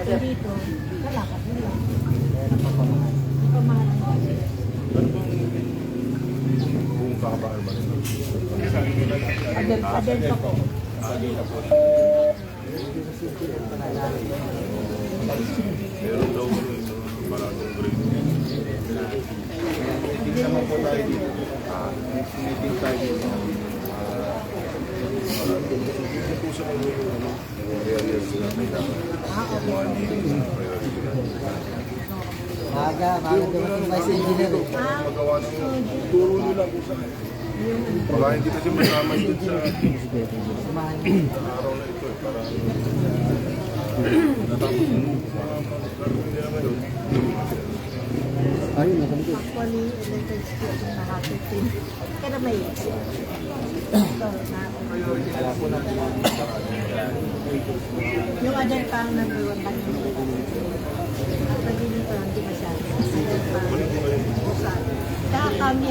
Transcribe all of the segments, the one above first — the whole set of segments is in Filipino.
Dito, wala ka nila. Pamahalan kasi. Kung kakabahal ba rin? Adel pa po. Meron daw maraming grade. Hindi naman po tayo dito. Meeting tayo dito. Hindi po sa mga areas na kailangan. Maga dumating tayo sa engineer. Magawa ng turo nila po sa akin. Baka hindi kasi masama yun sa araw na ito. Para natapos yung hindi naman yun. Ayun, nakamit. Actually, elected school na happy. Kaya may yung Adel pa ang nag-iwan lang yung pwede dito, hindi masyado. Adel pa. Kaya kami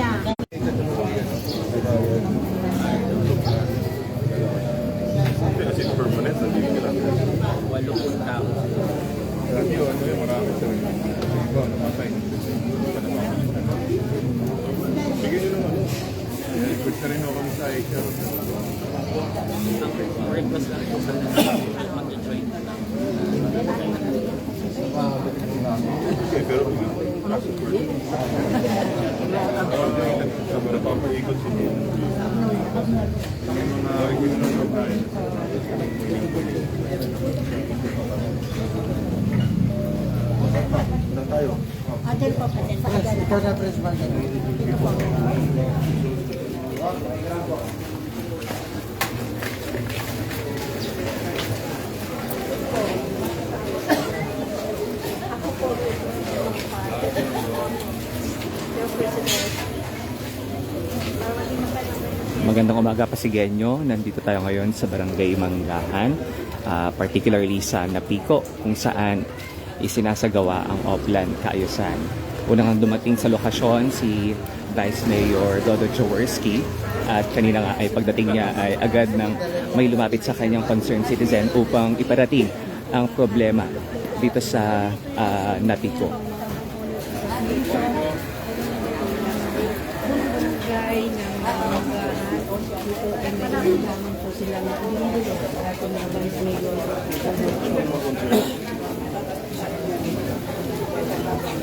Kasi permanent, hindi nila. 80 tao. Dati yun, marami sa rin. Iba, namatay. Sige nyo naman. Request na rin ako kami sa HR. Ang request na rin ko sa mag-join. Okay, pero kaso po. Napapaikot sa mga request na rin tayo. Saan tayo? Adel pa po. Ikaw na principal ka. Dito po. Ako po. Magandang umaga Pasigueño. Nandito tayo ngayon sa Barangay Manggahan, particularly sa Napico, kung saan isinasagawa ang Oplan Kaayusan. Unang dumating sa lokasyon si Vice Mayor Dodo Jaworski at kanina nga ay pagdating niya ay agad nang may lumapit sa kanyang concerned citizen upang iparating ang problema dito sa Napico. Barangay ng Manggahan. Dito ay nagagaman po sila na pinili sa ating mga Vice Mayor.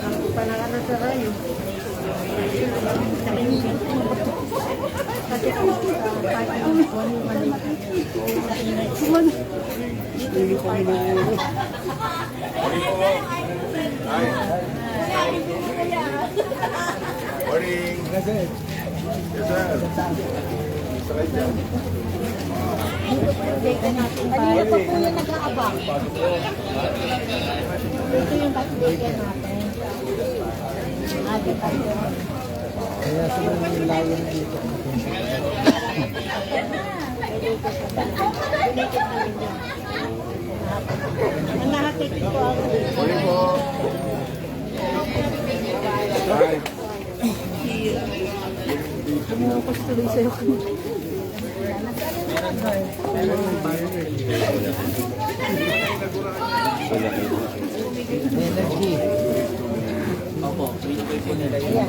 Ang pangalan sa rayo. Kasi Morning! Yes, sir. Sakay dyan. kanina pa po yung nag-aabang. Ito yung backbreaker natin. Kaya sobrang layo na dito. Ang nakakit ko ako. Morning po! Bumukas tuloy sa'yo kanina. Energy. Opo, binigay po nila yun. Ayan.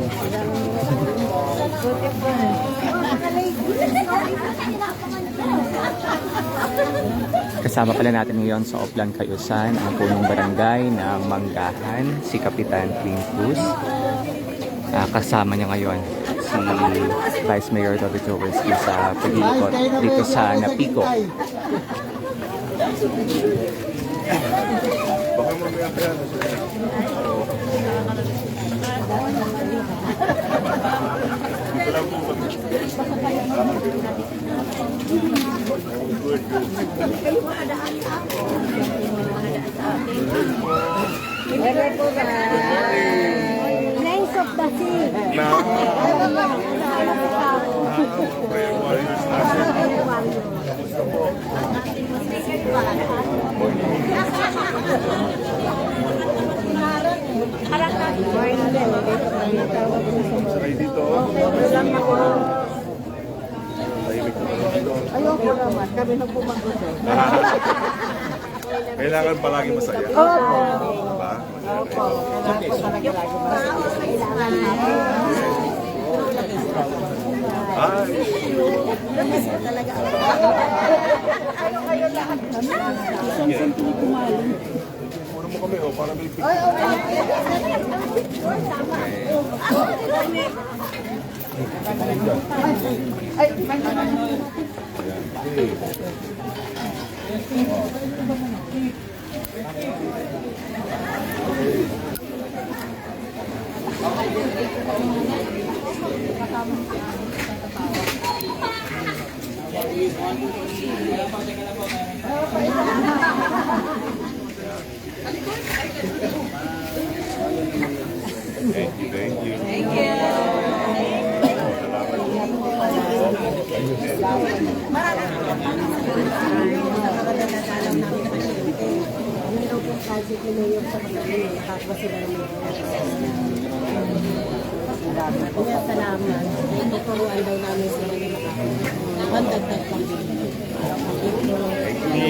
Kasama pala natin ngayon sa Oplan Kaayusan ang punong barangay ng Manggahan, si Kapitan Clean Cruz. Kasama niya ngayon si Vice Mayor Dodo Jaworski sa pag-iikot dito sa Napico. Baka mamaya pa yan. Names of the sea. Sakay dito. Tahimik na dito. Ayoko naman, kami na pumagulo. Kailangan palagi masaya. Opo. Diba? Opo. Kailangan po talaga lagi Ay, talaga. puro mo kami, para may picture. Thank you, thank you. Meron pong project ni Mayor sa Magaling. Nakakaba sila ng Kaya salamat. Tuturuan daw namin sila na makakabandagdag lang din. Si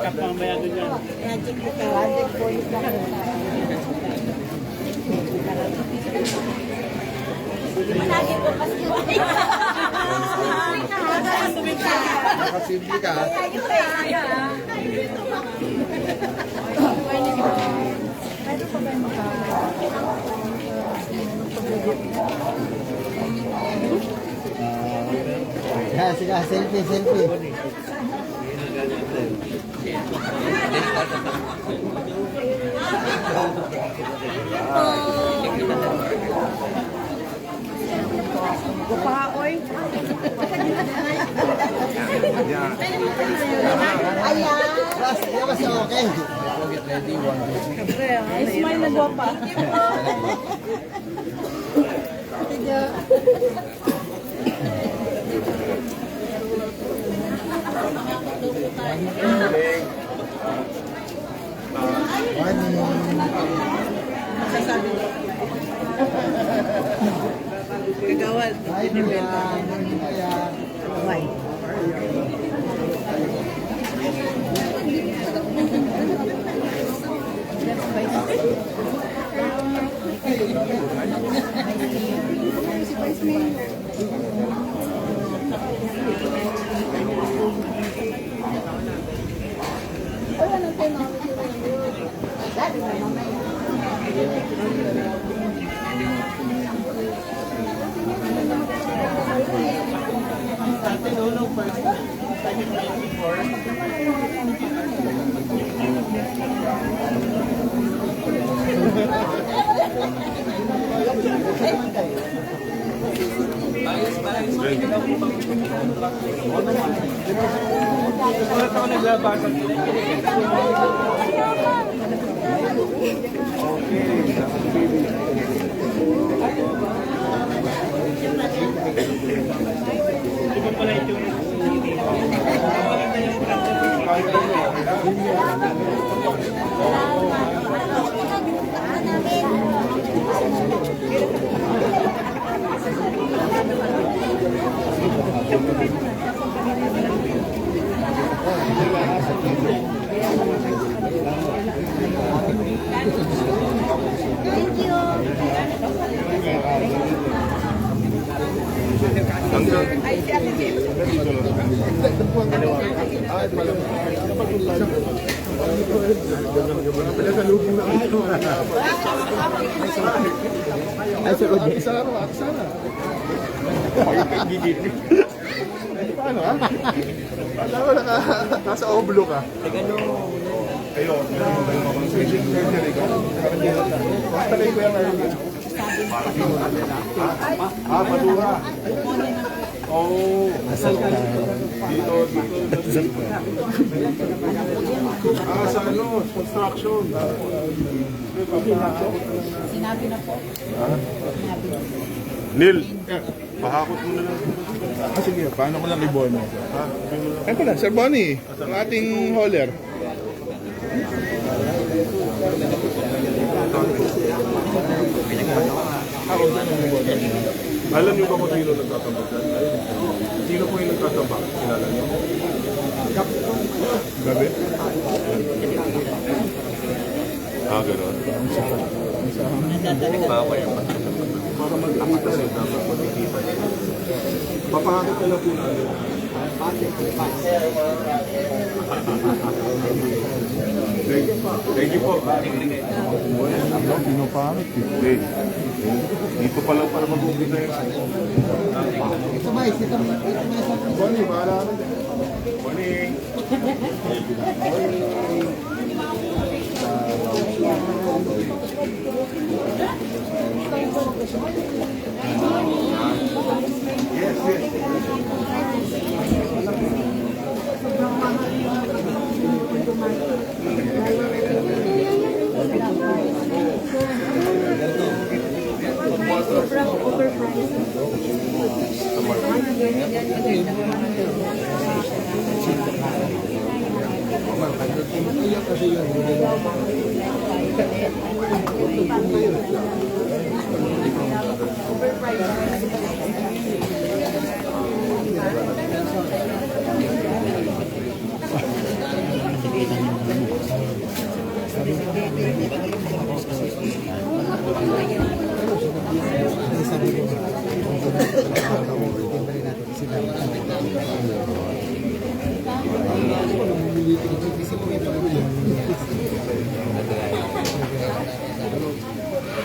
Kap mamaya doon yan. Project po ka. Project po yung Malagi po kasi Nakasimple ka. Sige, selfie, selfie. Ayan. Mas okay. Smile na guwapa. Kagawad. Ay, sa kanya. Sana. Paano ha? Alam mo, nasa oblo ka. Kayo, talay ko yung ngayon. Madura. Oh, dito. Sa ano, construction. Sinabi na po. Neil, pahakot mo na lang. Sige, paano ko lang i-bono? Ito na, Sir Bonnie, ang ating hauler. Alam niyo ba kung sino nagtatambak? Sino po yung nagtatambak? Kilala niyo? Gabi? Gano'n. Para magkakita rin, dapat magkikita. Papakakit ka lang po natin. Thank you po. Pinapangit eh. Dito pa lang para mag-umpisa yun. Ito ba? Ito ba? Bonnie, bahala ka na. Bonnie. Yes, yes. Sobrang overpriced.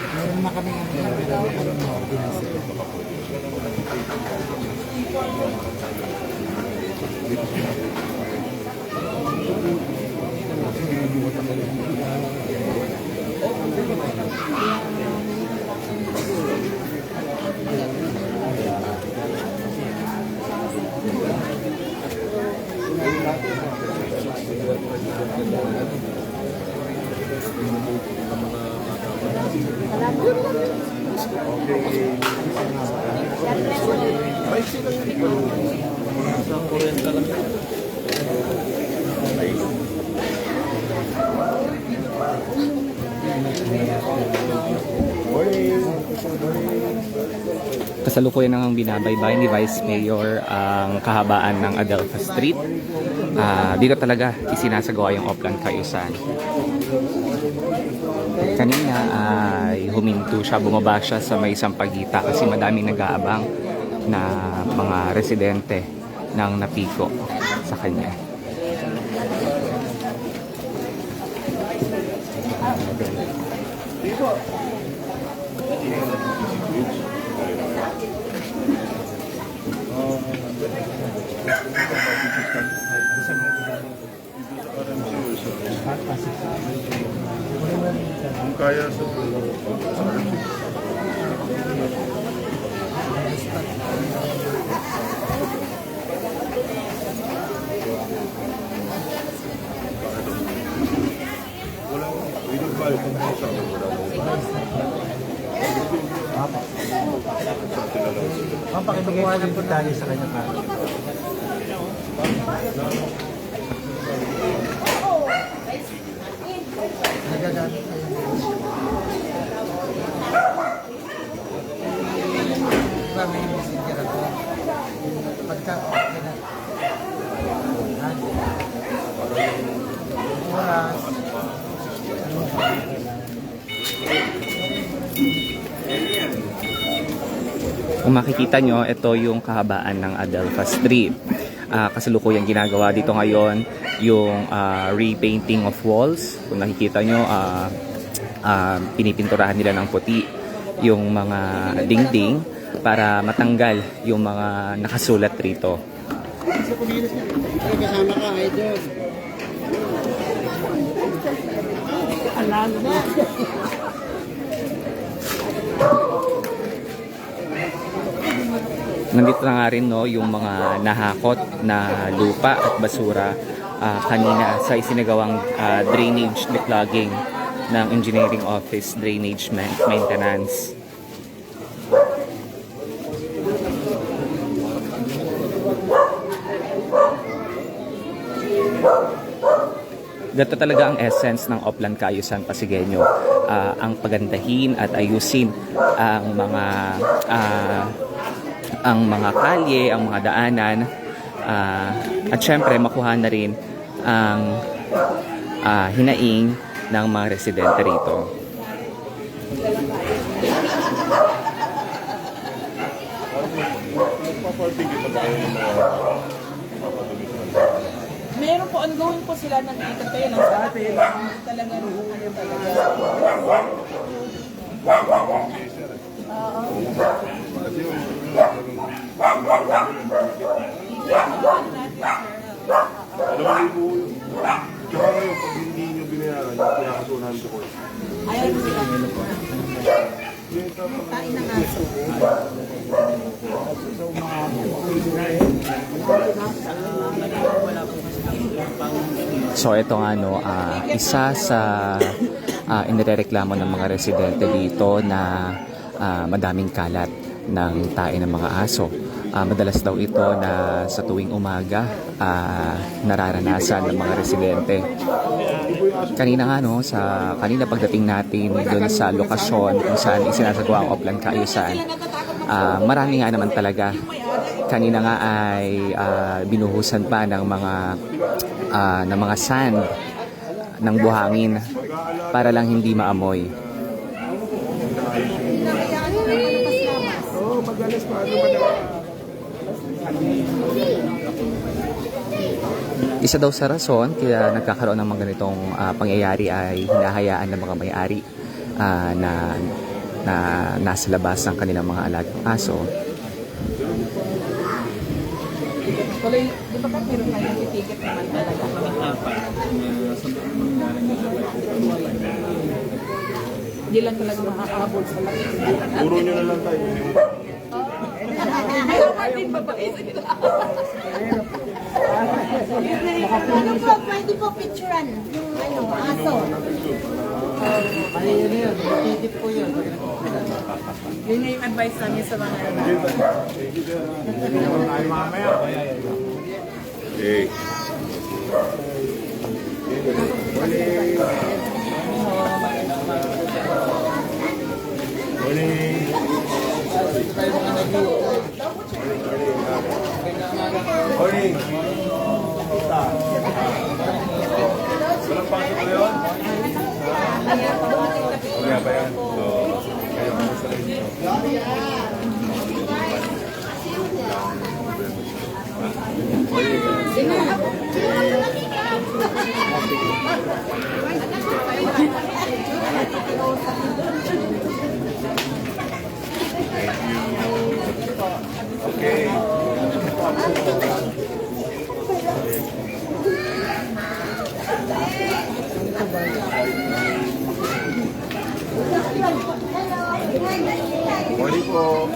Meron na kami ordinance. Kasalukuyan nang binabaybay ni Vice Mayor ang kahabaan ng Adelpha Street. Dito talaga isinasagawa yung Oplan Kaayusan. Kanina ay huminto siya, bumaba siya sa may Sampaguita kasi madaming nag-aabang na mga residente ng Napiko sa kanya. Kung kaya sa Pakibigay ko lang po tayo sa kanya pa. Nagagamit na yun. Diba may messenger ako? Pagka okay na. Oras. Kung makikita nyo, ito yung kahabaan ng Adelpha Street. Kasalukuyang ginagawa dito ngayon yung repainting of walls. Kung nakikita nyo, pinipinturahan nila ng puti yung mga dingding para matanggal yung mga nakasulat rito. Kasama ka, idol. Alam mo. Nandito na nga rin no, yung mga nahakot na lupa at basura kanina sa isinagawang drainage declogging ng Engineering Office Drainage Maintenance. Dito talaga ang essence ng Oplan Kaayusan Pasigueño, ang pagandahin at ayusin ang mga kalye, ang mga daanan, at syempre makuha na rin ang hinaing ng mga residente rito. Meron po, ongoing po sila ng dito tayo lang sa atin. Talagang ano talaga. Alam mo po, tsaka ngayon, pag hindi nyo binayaran, yung pinakasunahan ko ko. Ayaw mo sila. Kain ng aso. So ito nga no, isa sa inirereklamo ng mga residente dito na madaming kalat ng tae ng mga aso. Madalas daw ito na sa tuwing umaga nararanasan ng mga residente. Kanina nga no, kanina pagdating natin doon sa lokasyon kung saan isinasagawa ang Oplan Kaayusan, marami nga naman talaga. Kanina nga ay binuhusan pa ng mga sand ng buhangin para lang hindi maamoy. Isa daw sa rason kaya nagkakaroon ng mga ganitong pangyayari ay hinahayaan ng mga may-ari na nasa labas ng kanilang mga alagang aso. Tuloy, di ba kasi meron tayong titikit naman talaga? Hindi lang talaga makakaabot sa laki. Puro nyo na lang tayo. Hindi pa ba sila? Ano po, pwede po picturean yung aso. Ay, yun yun. Matitip po yun. Yun yung advice namin sa mga Hey. Morning. Walang pasok ko yun? Kaya ba yan? Kaya mo sa rin. Okay. Morning po.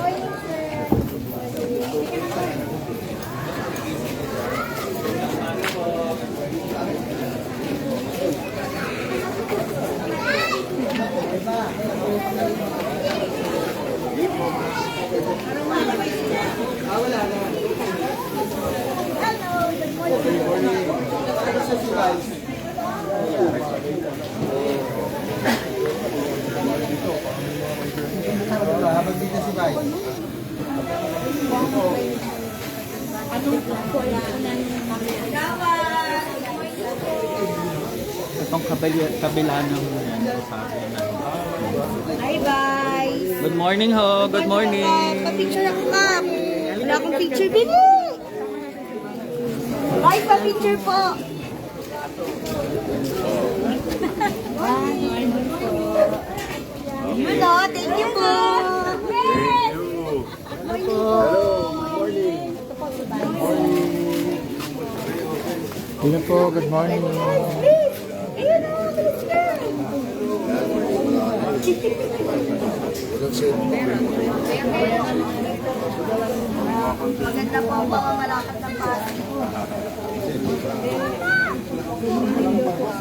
Habang dito si Bay. Itong kabila ng Hi, bye! Good morning ho, good morning. Pa-picture ako, ma'am. Wala akong picture, bili! Bye, pa-picture po! Yun o, thank you po! Yun po, good morning. Ayun o, let's go! Maganda po ang pamamalakad ng parang.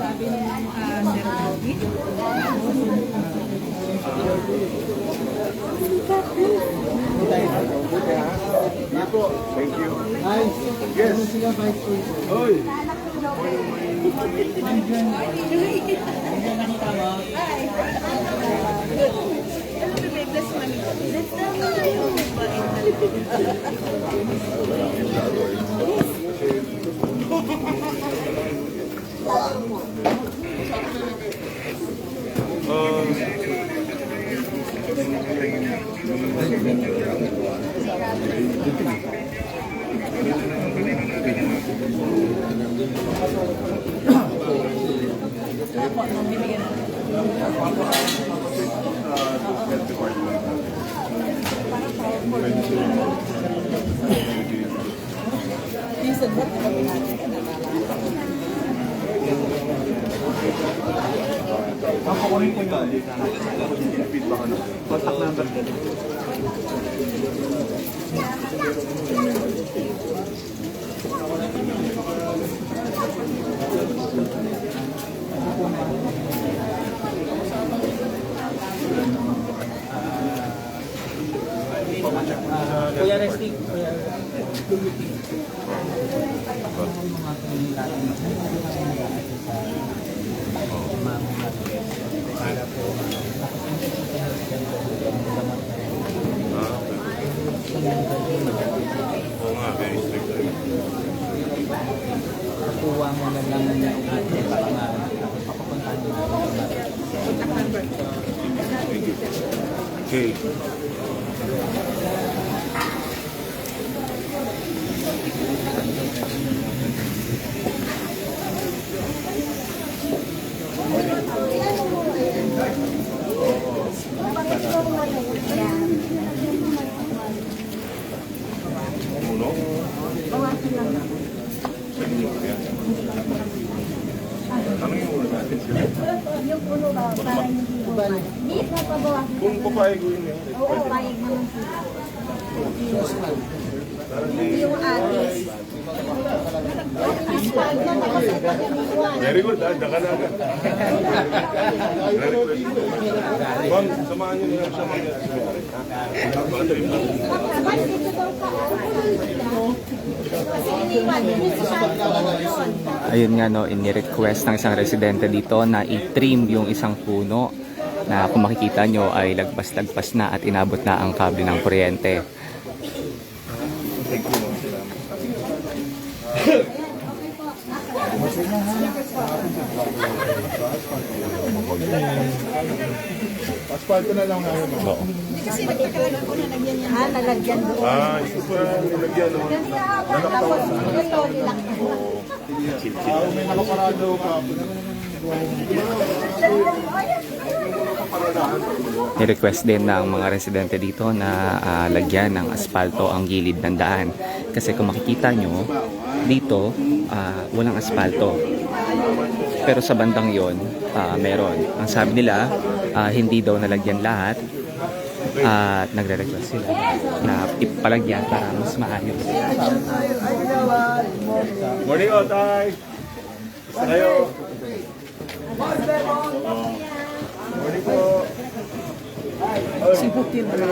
sabi ng Sir Alvin. Thank you. Ay, yes. Ano sila, Bay? Hoy. Minsan ba kami natin ka Contact number. Kuya Resty, Kuya Oo nga, very strict. kuha mo na lang ng ating pangalan. Papapuntahan mo na. Okay. Uno? Bawasan lang. Ano yung ulo natin sila? Yung puno ba, para hindi bumalik. Hindi, napabawasan. Kung papayag yun yan. Oo, payag naman sila. Yung atis. Aspal na, tapos ito ganituan. Very good, ah. Daka na agad. Ma'am, samahan niyo niya siya mag-asibari. Bakit dito daw pa? Kasi iniwan, yun sa yun. Ayun nga no, ini-request ng isang residente dito na i-trim yung isang puno na kung makikita nyo ay lagpas-lagpas na at inabot na ang kable ng kuryente. Asfalto na lang ngayon. Oo. Kasi nagkakalaga ko na lagyan niya. Ah, nalagyan doon. Ah, ito pa nilagyan. No? Tapos, ito nila. May nakaparado ka. Ni-request din ng mga residente dito na lagyan ng aspalto ang gilid ng daan. Kasi kung makikita nyo, dito walang aspalto. Pero sa bandang yon meron. Ang sabi nila, hindi daw nalagyan lahat. At nagre-request sila na ipalagyan para mas maayos. Morning, Otay! Basta kayo. Morning po. Sibutin mo na.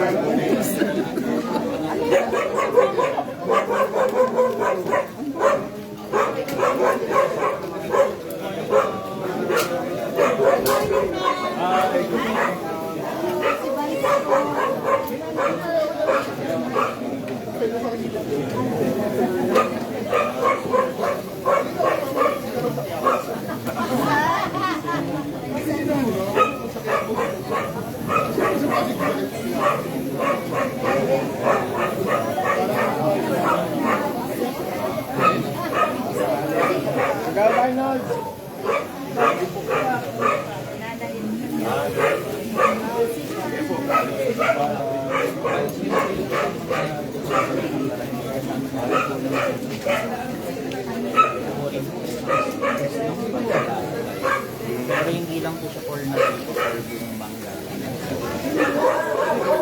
Pero hindi lang po siya for na-serve yung bangga.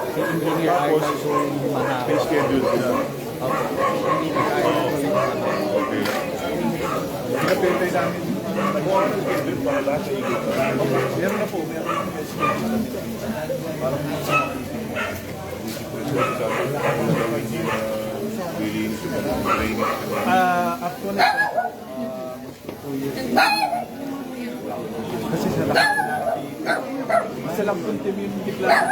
Si Engineer Arthur po yung mahaba. May schedule sila. Engineer Arthur po yung mahaba. Okay. Pinapintay namin. Kung ano yung schedule para lahat sa ikot. Meron na po. Meron na po schedule. Parang Actually, 2 years. Kasi sa lang punti yung declare.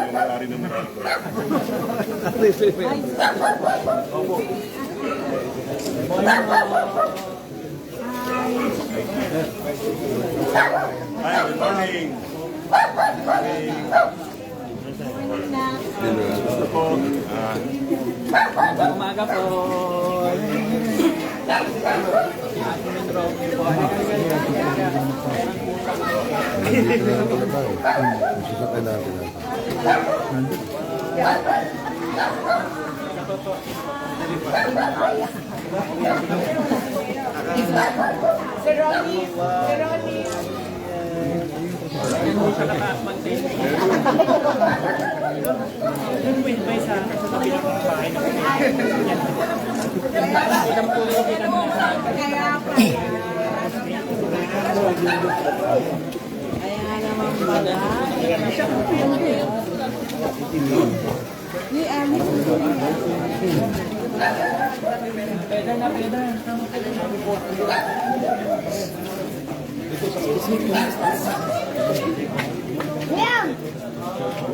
yung may-ari ng mga. Opo. Hi, good morning. Gusto po. Magandang umaga po. Sir Ronnie, Sir Ronnie. Kaya nga naman pala. Ni Ami.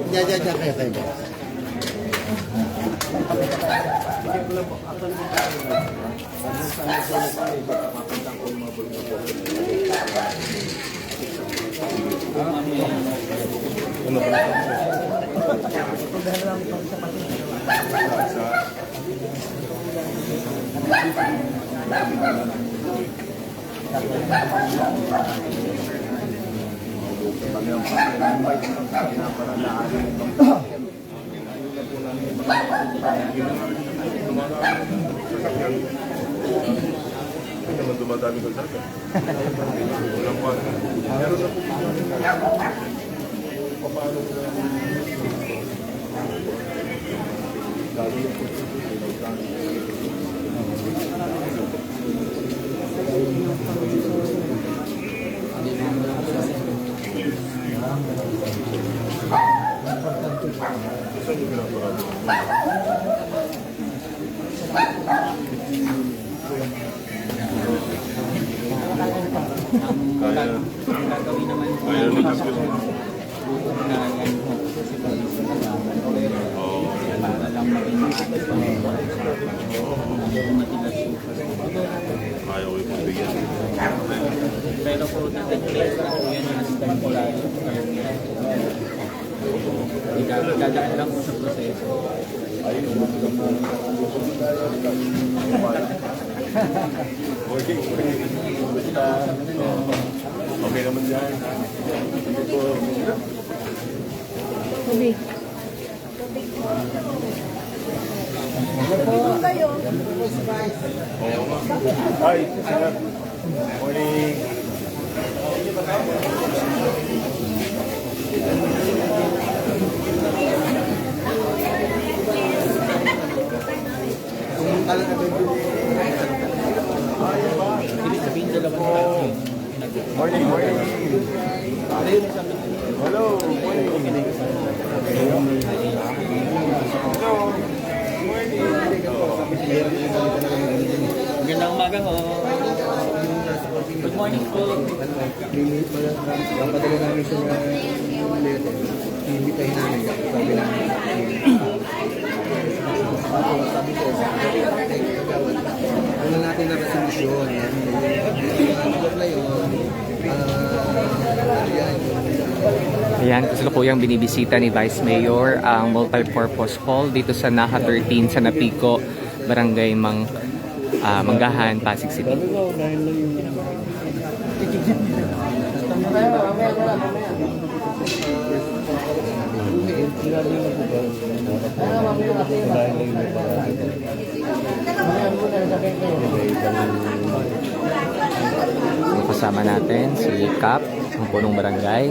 Diyan kayo kayo. Hindi naman dumadami ko talaga. Walang pa. Meron na po. Paano ko na? Lalo na po. Saan yung pinaparado? Kaya, Gagawin naman po. kaya nag-discuss mo. Na yan po. Kasi pag isa na lang. Para lang maging maatas pa. Matigas po. Ayaw ko ipabigyan. Pero po, nag-place na po yan yung temporary. Dadaan lang po sa proseso. Okay. Okay naman dyan. Sige po. Tubig. Oo nga. Hi, sir. Morning. Ibig sabihin dalawang tao. Morning, morning. Hello, morning. Magandang umaga ho. Good morning po. Papadala namin siya na letter. Ibitahin namin. Sabi namin. Sabi ko, ano natin na resolusyon. Na yun. Ayan, kasalukuyang binibisita ni Vice Mayor ang multipurpose hall dito sa Naha 13 sa Napico, Barangay Manggahan, Pasig City. Kasama natin si Kap, ang punong barangay.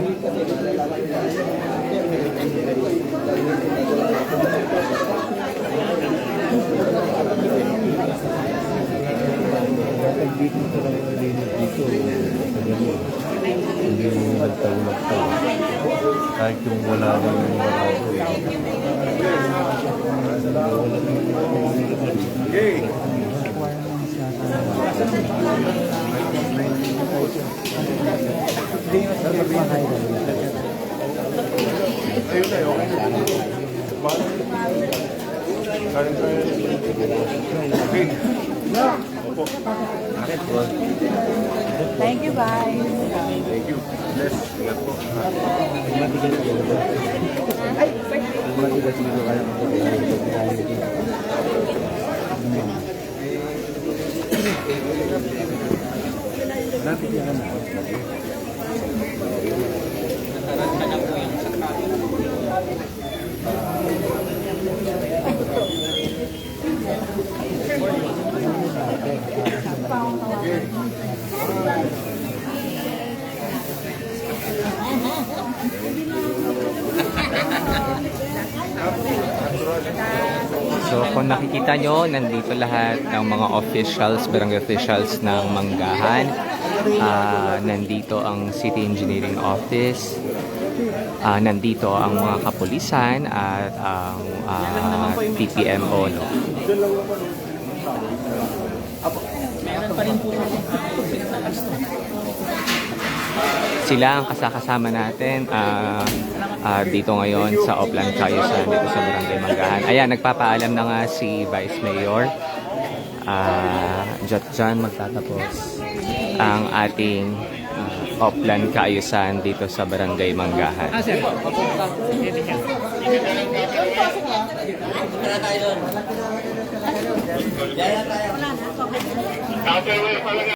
Hindi mo nagtago-nagtago. Kahit yung wala nang marado. Okay. Ayun na, okay. Kaya. Okay. Opo. Thank you, bye. Thank you. Bless. Ingat po. So kung nakikita nyo, nandito lahat ng mga officials, barangay officials ng Manggahan. Nandito ang City Engineering Office. Nandito ang mga kapulisan at ang TPMO. No? Meron pa rin po Sila ang kasakasama natin dito ngayon sa Oplan Cayusan, dito sa Barangay Manggahan. Ayan, nagpapaalam na nga si Vice Mayor. Dyan magtatapos ang ating Oplan Cayusan dito sa Barangay Manggahan. Wala na.